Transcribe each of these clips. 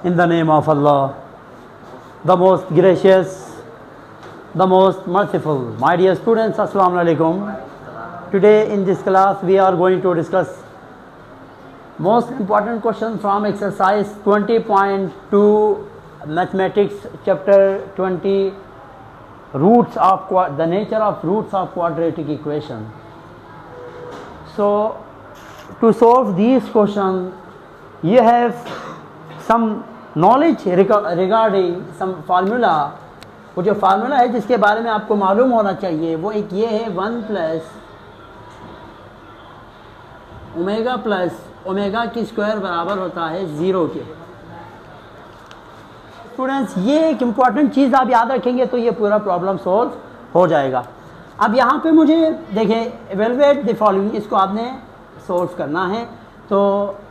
In the name of Allah, the most gracious, the most merciful. My dear students, Assalamu alaikum. Today in this class we are going to discuss most important question from exercise 20.2 mathematics chapter 20, roots of the nature of roots of quadratic equation. So to solve these questions you have some knowledge regarding some formula. वो जो formula है जिसके बारे में आपको मालूम होना चाहिए वो एक ये है 1 प्लस ओमेगा की स्क्वायर बराबर होता है 0 के। स्टूडेंट्स ये एक इम्पॉर्टेंट चीज़ आप याद रखेंगे तो ये पूरा प्रॉब्लम सॉल्व हो जाएगा। अब यहाँ पे मुझे देखें एवेलुएट द फॉलोइंग, इसको आपने सॉल्व करना है। तो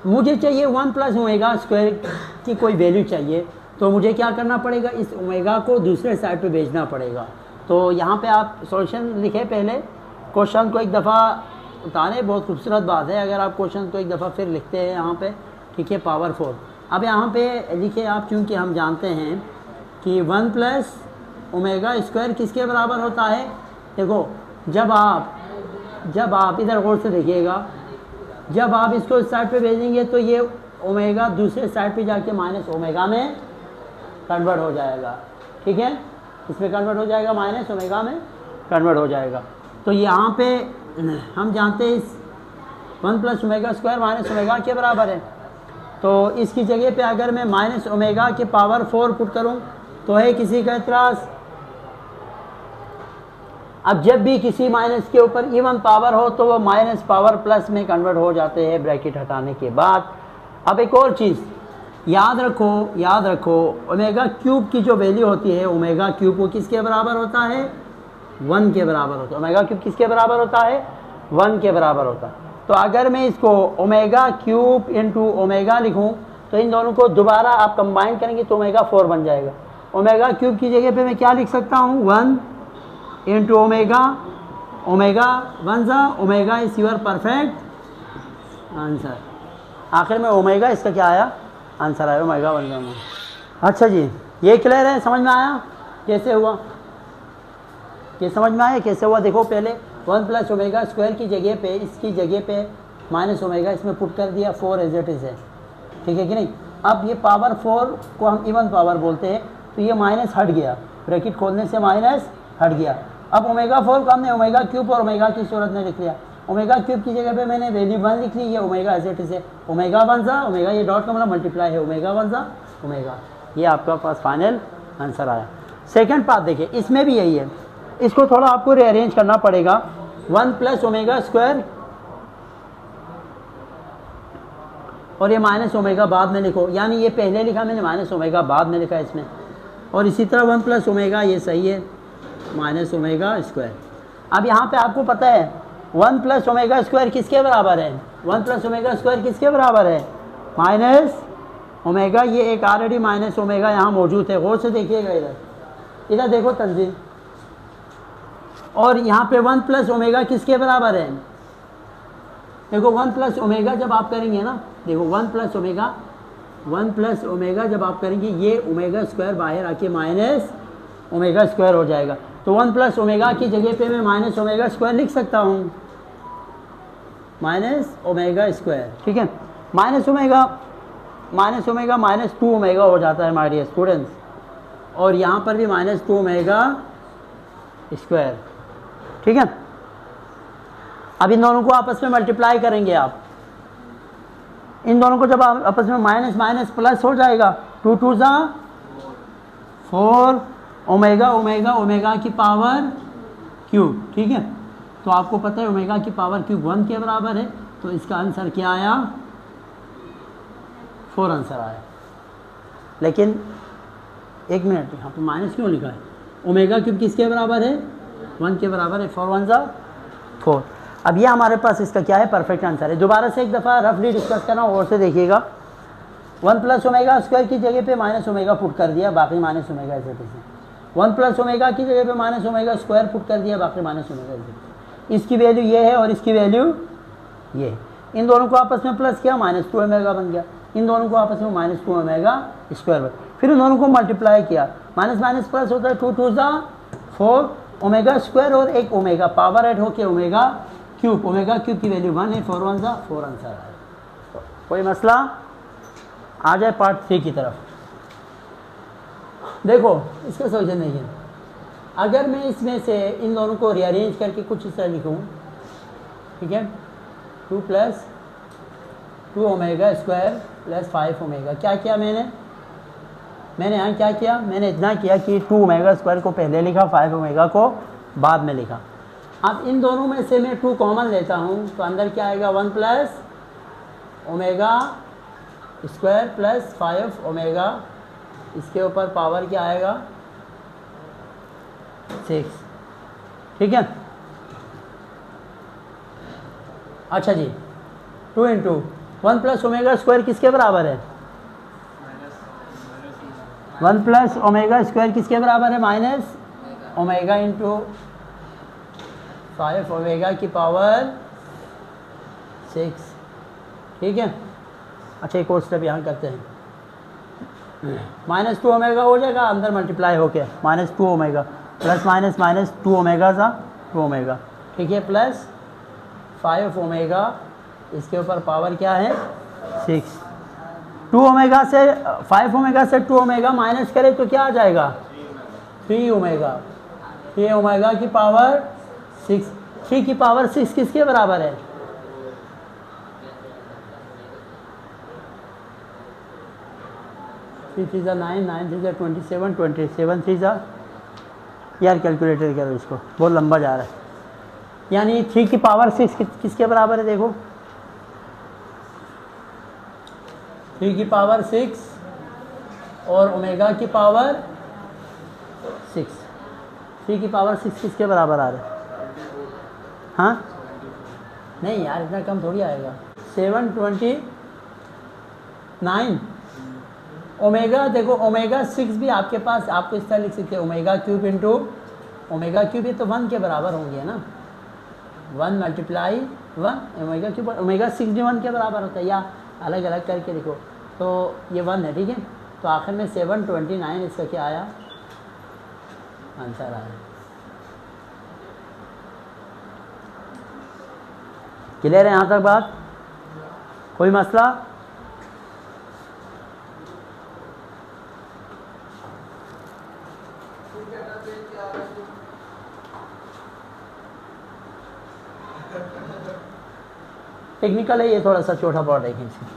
मुझे चाहिए 1 प्लस ओमेगा स्क्वायर की कोई वैल्यू चाहिए, तो मुझे क्या करना पड़ेगा, इस ओमेगा को दूसरे साइड पे भेजना पड़ेगा। तो यहाँ पे आप सॉल्यूशन लिखे, पहले क्वेश्चन को एक दफ़ा उतारें, बहुत खूबसूरत बात है अगर आप क्वेश्चन को एक दफ़ा फिर लिखते हैं यहाँ पे, ठीक है, पावर 4। अब यहाँ पे लिखे आप, क्योंकि हम जानते हैं कि 1 प्लस ओमेगा स्क्वायर किसके बराबर होता है। देखो जब आप इधर गौर से देखिएगा, जब आप इसको इस साइड पे भेजेंगे तो ये ओमेगा दूसरे साइड पे जाके माइनस ओमेगा में कन्वर्ट हो जाएगा, ठीक है, इसमें कन्वर्ट हो जाएगा, माइनस ओमेगा में कन्वर्ट हो जाएगा। तो यहाँ पे हम जानते हैं इस 1 plus omega square minus omega के बराबर है। तो इसकी जगह पे अगर मैं माइनस ओमेगा के पावर 4 पुट करूँ तो है किसी का एतराज़। अब जब भी किसी माइनस के ऊपर इवन पावर हो तो वो माइनस पावर प्लस में कन्वर्ट हो जाते हैं ब्रैकेट हटाने के बाद। अब एक और चीज़ याद रखो ओमेगा क्यूब की जो वैल्यू होती है, ओमेगा क्यूब को किसके बराबर होता है, 1 के बराबर होता है। ओमेगा क्यूब किसके बराबर होता है, 1 के बराबर होता है। तो अगर मैं इसको ओमेगा क्यूब इंटू ओमेगा लिखूँ तो इन दोनों को दोबारा आप कंबाइन करेंगे तो ओमेगा 4 बन जाएगा। ओमेगा क्यूब की जगह पे मैं क्या लिख सकता हूँ, 1 इंटू ओमेगा 1 ज़ा omega is your perfect answer. आखिर में ओमेगा इसका क्या आया, आंसर आया ओमेगा 1 ज़ा। अच्छा जी, ये क्लियर है, समझ में आया कैसे हुआ, ये समझ में आया कैसे हुआ। देखो पहले 1 प्लस ओमेगा स्क्वायर की जगह पे, इसकी जगह पे माइनस ओमेगा इसमें पुट कर दिया, 4 एज इट इज़ है, ठीक है कि नहीं। अब ये पावर 4 को हम इवन पावर बोलते हैं, तो ये माइनस हट गया, ब्रैकेट खोलने से माइनस हट गया। अब ओमेगा 4 को हमने ओमेगा क्यूब और ओमेगा की सूरत में लिख लिया। ओमेगा क्यूब की जगह पे मैंने वैल्यू 1 लिख ली, ये ओमेगा एज इट इज़ है, ओमेगा 1 ज़ा ओमेगा, ये डॉट का मतलब मल्टीप्लाई है, ओमेगा 1 ज़ा ओमेगा, ये आपका पास फाइनल आंसर आया। सेकंड पार्ट देखिए, इसमें भी यही है, इसको थोड़ा आपको रीअरेंज करना पड़ेगा। 1 प्लस ओमेगा स्क्वायर और ये माइनस ओमेगा बाद में लिखो, यानी ये पहले लिखा मैंने, माइनस ओमेगा बाद में लिखा इसमें। और इसी तरह 1 प्लस ओमेगा, ये सही है, माइनस ओमेगा स्क्वायर। अब यहाँ पे आपको पता है 1 प्लस ओमेगा स्क्वायर किसके बराबर है, 1 प्लस ओमेगा स्क्वायर किसके बराबर है, माइनस ओमेगा। ये एक ऑलरेडी माइनस ओमेगा यहाँ मौजूद है, गौर से देखिएगा, इधर देखो तंजीम। और यहाँ पे 1 प्लस ओमेगा किसके बराबर है, देखो 1 प्लस ओमेगा जब आप करेंगे ना, देखो 1 प्लस ओमेगा जब आप करेंगे ये ओमेगा स्क्वायर बाहर आके माइनस ओमेगा स्क्वायर हो जाएगा। तो 1 प्लस ओमेगा की जगह पे मैं माइनस ओमेगा स्क्वायर लिख सकता हूँ, माइनस ओमेगा स्क्वायर, ठीक है। माइनस ओमेगा माइनस 2 ओमेगा हो जाता है माय डियर स्टूडेंट्स, और यहाँ पर भी माइनस 2 ओमेगा स्क्वायर, ठीक है। अब इन दोनों को आपस में मल्टीप्लाई करेंगे आप, इन दोनों को जब आप आपस में माइनस माइनस प्लस हो जाएगा, 2 2 ज़ा 4 ओमेगा की पावर क्यूब, ठीक है। तो आपको पता है ओमेगा की पावर क्यूब 1 के बराबर है, तो इसका आंसर क्या आया, 4 आंसर आया। लेकिन एक मिनट, यहाँ पे माइनस क्यों लिखा है, ओमेगा क्यूब किसके बराबर है, 1 के बराबर है, 4 1 ज़ा 4। अब ये हमारे पास इसका क्या है, परफेक्ट आंसर है। दोबारा से एक दफ़ा रफली डिस्कस करना और से देखिएगा। 1 प्लस ओमेगा स्क्वायर की जगह पे माइनस ओमेगा पुट कर दिया, बाकी माइनस ओमेगा ऐसे थे। 1 प्लस ओमेगा की जगह पे माइनस ओमेगा स्क्वायर पुट कर दिया, बाकी माइनस ओमेगा ऐसे। इसकी वैल्यू ये है और इसकी वैल्यू ये है, इन दोनों को आपस में प्लस किया, माइनस 2 ओमेगा बन गया। इन दोनों को आपस में माइनस 2 ओमेगा स्क्वायर, फिर उन दोनों को मल्टीप्लाई किया, माइनस माइनस प्लस होता है, 2 2 ज़ा 4 ओमेगा स्क्वायर और एक ओमेगा पावर ऐड होके ओमेगा क्यूब की वैल्यू 1 है, 4 1 ज़ा 4 आंसर आया। कोई मसला? आ जाए पार्ट 3 की तरफ। देखो इसका सोल्यूशन नहीं है। अगर मैं इसमें से इन दोनों को रीअरेंज करके कुछ इस तरह लिखूँ, ठीक है, 2 plus 2 omega square plus 5 omega, क्या किया मैंने यहाँ क्या किया, मैंने इतना किया कि 2 ओमेगा स्क्वायर को पहले लिखा, 5 ओमेगा को बाद में लिखा। अब इन दोनों में से मैं 2 कॉमन लेता हूँ तो अंदर क्या आएगा, 1 plus omega square plus 5 omega, इसके ऊपर पावर क्या आएगा 6, ठीक है। अच्छा जी, 2 इंटू 1 प्लस ओमेगा स्क्वायर किसके बराबर है, 1 प्लस ओमेगा स्क्वायर किसके बराबर है, माइनस ओमेगा इंटू 5 ओमेगा की पावर 6, ठीक है। अच्छा एक और स्टेप यहाँ करते हैं, माइनस 2 ओमेगा हो जाएगा अंदर मल्टीप्लाई होके, minus 2 omega plus minus minus 2 omega ज़ा 2 ओमेगा, ठीक है, प्लस 5 ओमेगा, इसके ऊपर पावर क्या है 6। 2 ओमेगा से 5 ओमेगा से 2 ओमेगा माइनस करें तो क्या आ जाएगा 3 ओमेगा, 3 ओमेगा की पावर 6, 3 की पावर 6 किसके बराबर है, 3 3 ज़ा 9, 9 3 ज़ा 27, 27 3 ज़ा, यार कैलकुलेटर करो इसको, बहुत लंबा जा रहा है। यानी 3 की पावर 6 किसके बराबर है, देखो 3 की पावर 6 और ओमेगा की पावर 6, 3 की पावर 6 किसके बराबर आ रहा है, हाँ नहीं यार इतना कम थोड़ी आएगा, 729 ओमेगा, देखो ओमेगा 6 भी आपके पास, आपको इस तरह लिख सकते हैं omega cube into omega cube, ये तो 1 के बराबर होंगे ना, 1 मल्टीप्लाई 1 ओमेगा क्यूब, ओमेगा 6 भी 1 के बराबर होता है, या अलग अलग करके लिखो तो ये 1 है, ठीक है। तो आखिर में 729 इसका क्या आया, आंसर आया। क्लियर है यहाँ तक बात, कोई मसला? टेक्निकल है ये, थोड़ा सा छोटा पॉट है इसमें।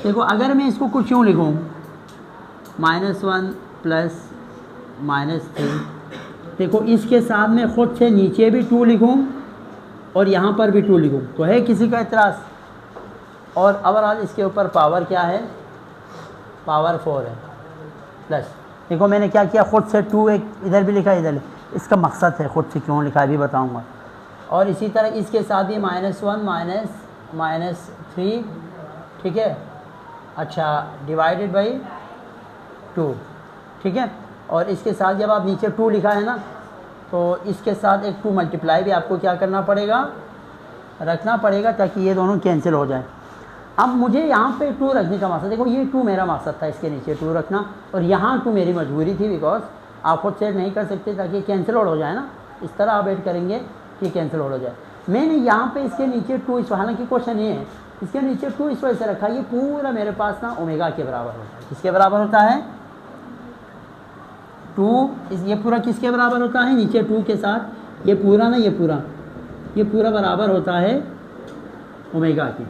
देखो अगर मैं इसको कुछ यूँ लिखूँ, -1 प्लस -3, देखो इसके साथ में खुद से नीचे भी 2 लिखूँ और यहाँ पर भी 2 लिखूँ तो है किसी का इतराज़, और ओवरऑल इसके ऊपर पावर क्या है, पावर 4 है प्लस, देखो मैंने क्या किया, खुद से 2 एक इधर भी लिखा इधर, इसका मकसद है खुद से क्यों लिखा है भी बताऊँगा। और इसी तरह इसके साथ ही -1 -3, ठीक है, अच्छा डिवाइडेड बाई 2, ठीक है। और इसके साथ जब आप नीचे 2 लिखा है ना तो इसके साथ एक 2 मल्टीप्लाई भी आपको क्या करना पड़ेगा, रखना पड़ेगा, ताकि ये दोनों कैंसिल हो जाए। अब मुझे यहाँ पे 2 रखने का मकसद, देखो ये 2 मेरा मकसद था, इसके नीचे 2 रखना, और यहाँ 2 मेरी मजबूरी थी, बिकॉज आप खुद से नहीं कर सकते ताकि कैंसिल हो जाए ना, इस तरह आप ऐड करेंगे कि कैंसिल हो जाए। मैंने यहाँ पे इसके नीचे 2, इस हालांकि क्वेश्चन ये है, इसके नीचे 2 इस वजह से रखा, ये पूरा मेरे पास ना ओमेगा के बराबर होता है, किसके बराबर होता है 2, ये पूरा किसके बराबर होता है, नीचे 2 के साथ ये पूरा ना, ये पूरा बराबर होता है ओमेगा की,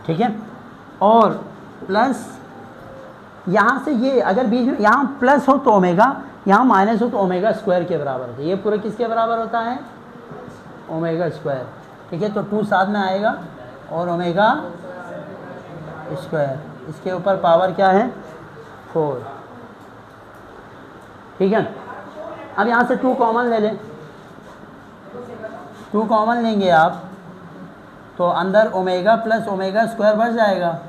ठीक है। और प्लस यहाँ से ये अगर बीच में यहाँ प्लस हो तो ओमेगा, यहाँ माइनस हो तो ओमेगा स्क्वायर के बराबर होता है, ये पूरा किसके बराबर होता है ओमेगा स्क्वायर, ठीक है। तो 2 साथ में आएगा और ओमेगा स्क्वायर, इसके ऊपर पावर क्या है 4, ठीक है। अब यहाँ से 2 कॉमन ले लें, 2 कॉमन लेंगे आप तो अंदर ओमेगा प्लस ओमेगा स्क्वायर बच जाएगा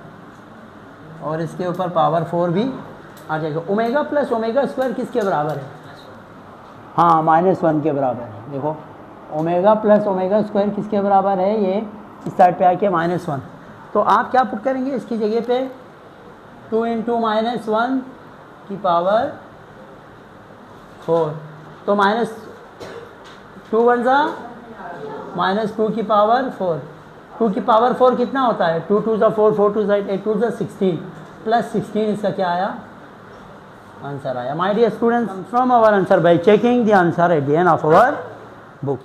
और इसके ऊपर पावर 4 भी आ जाएगा। ओमेगा प्लस ओमेगा स्क्वायर किसके बराबर है, हाँ -1 के बराबर है। देखो ओमेगा प्लस ओमेगा स्क्वायर किसके बराबर है, ये इस साइड पे आके -1, तो आप क्या पुट करेंगे इसकी जगह पे 2 इंटू माइनस 1 की पावर 4, तो माइनस 2 वन ज़ा माइनस 2 की पावर 4, 2 की पावर 4 कितना होता है, 2 टू ज़ा 4, 4 टू ज़ा 8, 8 टू ज़ा 16 प्लस 16 इसका क्या आया, आंसर आया। My dear students, from our answer by checking the answer at the end of our book.